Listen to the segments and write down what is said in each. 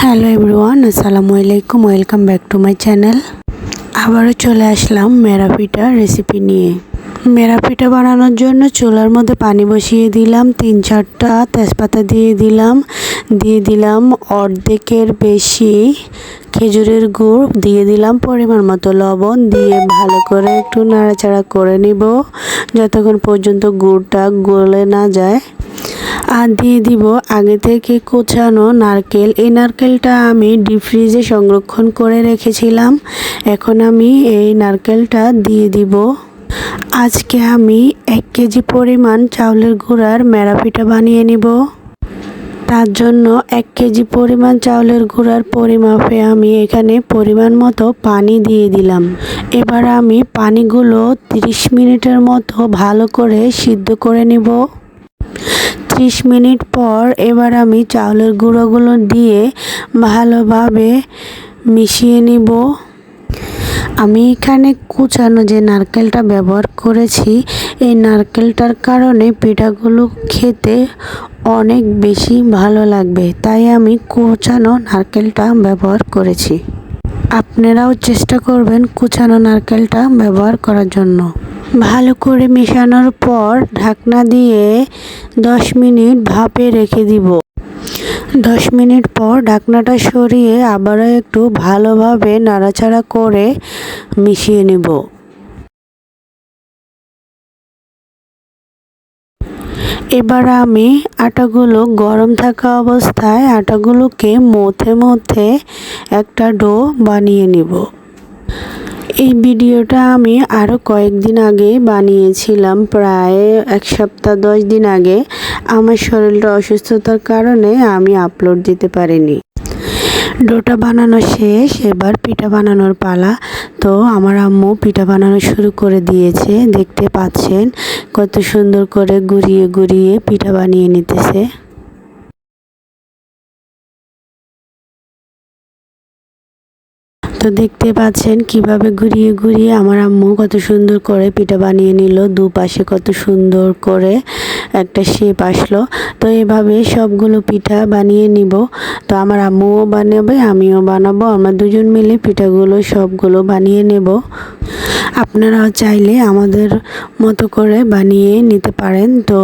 Hello everyone, আসসালামু আলাইকুম। Welcome back to my channel. আবারও চলে আসলাম মেরা পিঠা রেসিপি নিয়ে। মেরা পিঠা বানানোর জন্য চুলার মধ্যে পানি বসিয়ে দিলাম, 3-4টা তেজপাতা দিয়ে দিলাম অর্ধেকের বেশি খেজুরের গুড়, দিয়ে দিলাম পরিমাণ মতো লবণ, দিয়ে ভালো করে একটু নাড়াচাড়া করে নিব যতক্ষণ পর্যন্ত গুড়টা গলে না যায়। আর দিয়ে দিব আগে থেকে কোচানো নারকেল। এই নারকেলটা আমি ডিপ ফ্রিজে সংরক্ষণ করে রেখেছিলাম। এখন আমি এই নারকেলটা দিয়ে দিব। আজকে আমি 1 কেজি পরিমাণ চাউলের গুঁড়ার মেরা পিঠা বানিয়ে নিব। তার জন্য 1 কেজি পরিমাণ চাউলের গুঁড়ার পরিমাপে আমি এখানে পরিমাণ মতো পানি দিয়ে দিলাম। এবার আমি পানিগুলো 30 মিনিটের মতো ভালো করে সিদ্ধ করে নিব। 30 মিনিট পর এবার আমি চাউলের গুঁড়োগুলো দিয়ে ভালোভাবে মিশিয়ে নিব। আমি এখানে কুচানো যে নারকেলটা ব্যবহার করেছি, এই নারকেলটার কারণে পিঠাগুলো খেতে অনেক বেশি ভালো লাগবে, তাই আমি কুচানো নারকেলটা ব্যবহার করেছি। আপনারাও চেষ্টা করবেন কুচানো নারকেলটা ব্যবহার করার জন্য। ভালো করে মেশানোর পর ঢাকনা দিয়ে 10 মিনিট ভাপে রেখে দিব। 10 মিনিট পর ঢাকনাটা সরিয়ে আবারও একটু ভালোভাবে নাড়াচাড়া করে মিশিয়ে নেব। এবার আমি আটাগুলো গরম থাকা অবস্থায় আটাগুলোকে মথে একটা ডো বানিয়ে নিব। এই ভিডিওটা আমি আরও কয়েকদিন আগে বানিয়েছিলাম, প্রায় 1 সপ্তাহ 10 দিন আগে। আমার শরীরটা অসুস্থতার কারণে আমি আপলোড দিতে পারিনি। ডোটা বানানো শেষ, এবার পিঠা বানানোর পালা। তো আমার আম্মু পিঠা বানানো শুরু করে দিয়েছে। দেখতে পাচ্ছেন কত সুন্দর করে ঘুরিয়ে পিঠা বানিয়ে নিতেছে। তো দেখতে পাচ্ছেন কিভাবে ঘুরিয়ে আমার আম্মু কত সুন্দর করে পিঠা বানিয়ে নিল। দুপাশে কত সুন্দর করে একটা শেপ আসলো। তো এভাবে সবগুলো পিঠা বানিয়ে নিব। তো আমার আম্মুও বানাবে, আমিও বানাবো। আমরা দুজন মিলে পিঠাগুলো সবগুলো বানিয়ে নেব। আপনারাও চাইলে আমাদের মতো করে বানিয়ে নিতে পারেন। তো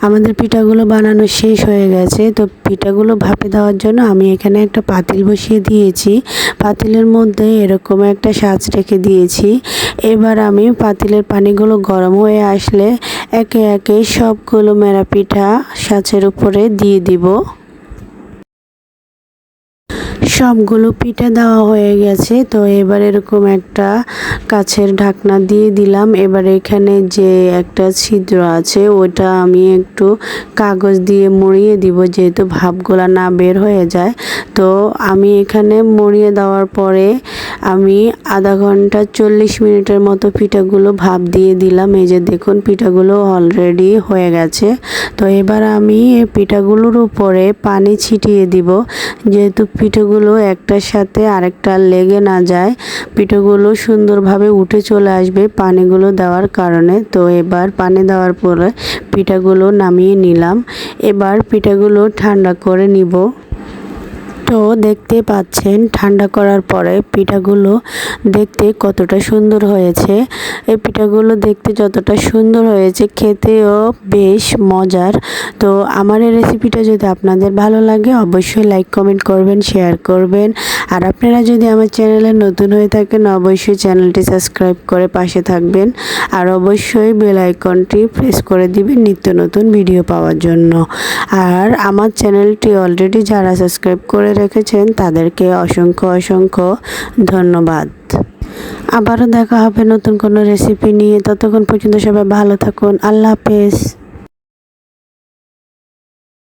আমাদের পিঠাগুলো বানানো শেষ হয়ে গেছে। তো পিঠাগুলো ভাপে দেওয়ার জন্য আমি এখানে একটা পাতিল বসিয়ে দিয়েছি। পাতিলের মধ্যে এরকম একটা সাজ রেখে দিয়েছি। এবার আমি পাতিলের পানিগুলো গরম হয়ে আসলে একে একে সবগুলো মেরা পিঠা সাজের উপরে দিয়ে দিব। সবগুলো পিঠা দেওয়া হয়ে গেছে। তো এবার এরকম একটা কাচের ঢাকনা দিয়ে দিলাম। এবার এখানে যে একটা ছিদ্র আছে ওটা আমি একটু কাগজ দিয়ে মুড়িয়ে দিব, যেহেতু ভাপগুলা না বের হয়ে যায়। তো আমি এখানে মুড়িয়ে দেওয়ার পরে আমি আধা ঘন্টা 40 মিনিটের মতো পিঠাগুলো ভাপ দিয়ে দিলাম। এই যে দেখুন পিঠাগুলো অলরেডি হয়ে গেছে। তো এবার আমি এই পিঠাগুলোর উপরে পানি ছিটিয়ে দিব, যেহেতু পিঠাগুলো একটার সাথে আরেকটা লেগে না যায়। পিঠাগুলো সুন্দরভাবে উঠে চলে আসবে পানিগুলো দেওয়ার কারণে। তো এবার পানি দেওয়ার পরে পিঠাগুলো নামিয়ে নিলাম। এবার পিঠাগুলো ঠান্ডা করে নিব। তো দেখতে পাচ্ছেন ঠান্ডা করার পরে পিঠাগুলো দেখতে কতটা সুন্দর হয়েছে। এই পিঠাগুলো দেখতে যতটা সুন্দর হয়েছে খেতেও বেশ মজার। তো আমার এই রেসিপিটা যদি আপনাদের ভালো লাগে অবশ্যই লাইক কমেন্ট করবেন, শেয়ার করবেন। আর আপনারা যদি আমার চ্যানেলে নতুন হয়ে থাকেন অবশ্যই চ্যানেলটি সাবস্ক্রাইব করে পাশে থাকবেন। আর অবশ্যই বেল আইকনটি প্রেস করে দিবেন নিত্য নতুন ভিডিও পাওয়ার জন্য। আর আমার চ্যানেলটি অলরেডি যারা সাবস্ক্রাইব করে রেখেছেন তাদেরকে অসংখ্য ধন্যবাদ। আবারও দেখা হবে নতুন কোনো রেসিপি নিয়ে। ততক্ষণ পর্যন্ত সবাই ভালো থাকুন। আল্লাহ হাফেজ।